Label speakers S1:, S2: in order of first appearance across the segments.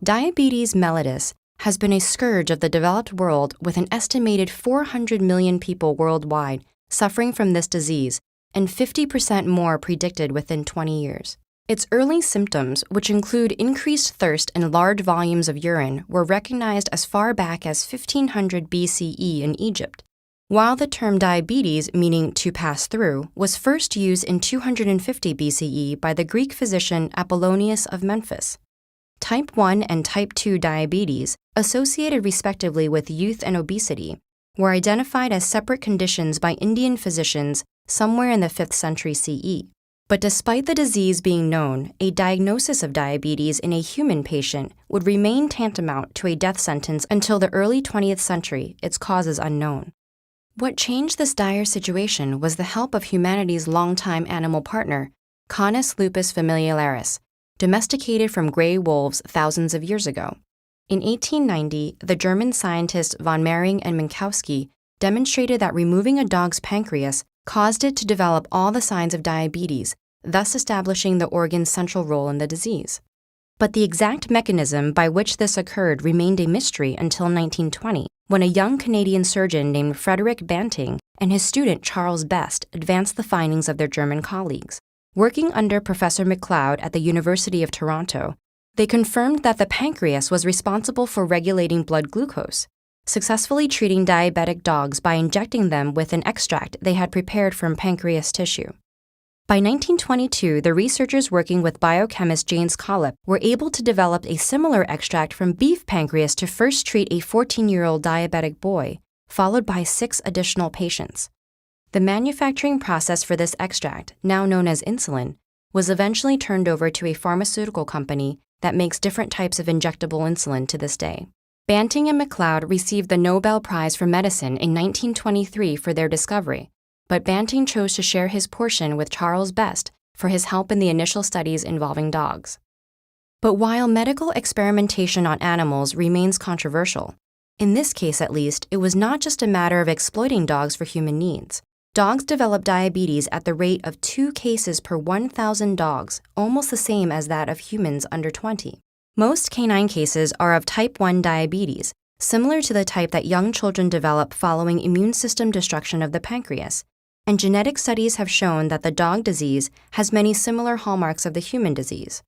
S1: Diabetes mellitus has been a scourge of the developed world, with an estimated 400 million people worldwide suffering from this disease and 50% more predicted within 20 years. Its early symptoms, which include increased thirst and large volumes of urine, were recognized as far back as 1500 BCE in Egypt, while the term diabetes, meaning to pass through, was first used in 250 BCE by the Greek physician Apollonius of Memphis. Type 1 and type 2 diabetes, associated respectively with youth and obesity, were identified as separate conditions by Indian physicians somewhere in the 5th century CE. But despite the disease being known, a diagnosis of diabetes in a human patient would remain tantamount to a death sentence until the early 20th century, its causes unknown. What changed this dire situation was the help of humanity's longtime animal partner, Canis lupus familiaris, domesticated from gray wolves thousands of years ago. In 1890, the German scientists von Mering and Minkowski demonstrated that removing a dog's pancreas caused it to develop all the signs of diabetes, thus establishing the organ's central role in the disease. But the exact mechanism by which this occurred remained a mystery until 1920, when a young Canadian surgeon named Frederick Banting and his student Charles Best advanced the findings of their German colleagues. Working under Professor MacLeod at the University of Toronto, they confirmed that the pancreas was responsible for regulating blood glucose, successfully treating diabetic dogs by injecting them with an extract they had prepared from pancreas tissue. By 1922, the researchers working with biochemist James Collip were able to develop a similar extract from beef pancreas to first treat a 14-year-old diabetic boy, followed by 6 additional patients. The manufacturing process for this extract, now known as insulin, was eventually turned over to a pharmaceutical company that makes different types of injectable insulin to this day. Banting and MacLeod received the Nobel Prize for Medicine in 1923 for their discovery, but Banting chose to share his portion with Charles Best for his help in the initial studies involving dogs. But while medical experimentation on animals remains controversial, in this case at least, it was not just a matter of exploiting dogs for human needs. Dogs develop diabetes at the rate of 2 cases per 1,000 dogs, almost the same as that of humans under 20. Most canine cases are of type 1 diabetes, similar to the type that young children develop following immune system destruction of the pancreas, and genetic studies have shown that the dog disease has many similar hallmarks of the human disease.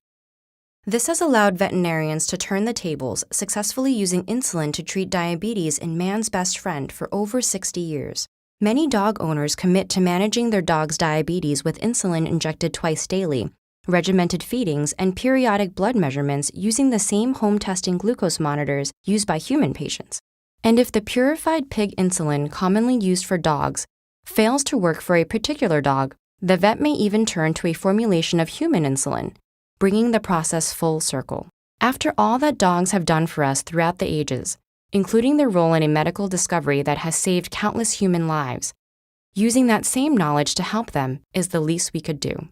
S1: This has allowed veterinarians to turn the tables, successfully using insulin to treat diabetes in man's best friend for over 60 years. Many dog owners commit to managing their dog's diabetes with insulin injected twice daily, regimented feedings, and periodic blood measurements using the same home testing glucose monitors used by human patients. And if the purified pig insulin commonly used for dogs fails to work for a particular dog, the vet may even turn to a formulation of human insulin, bringing the process full circle. After all that dogs have done for us throughout the ages, including their role in a medical discovery that has saved countless human lives, using that same knowledge to help them is the least we could do.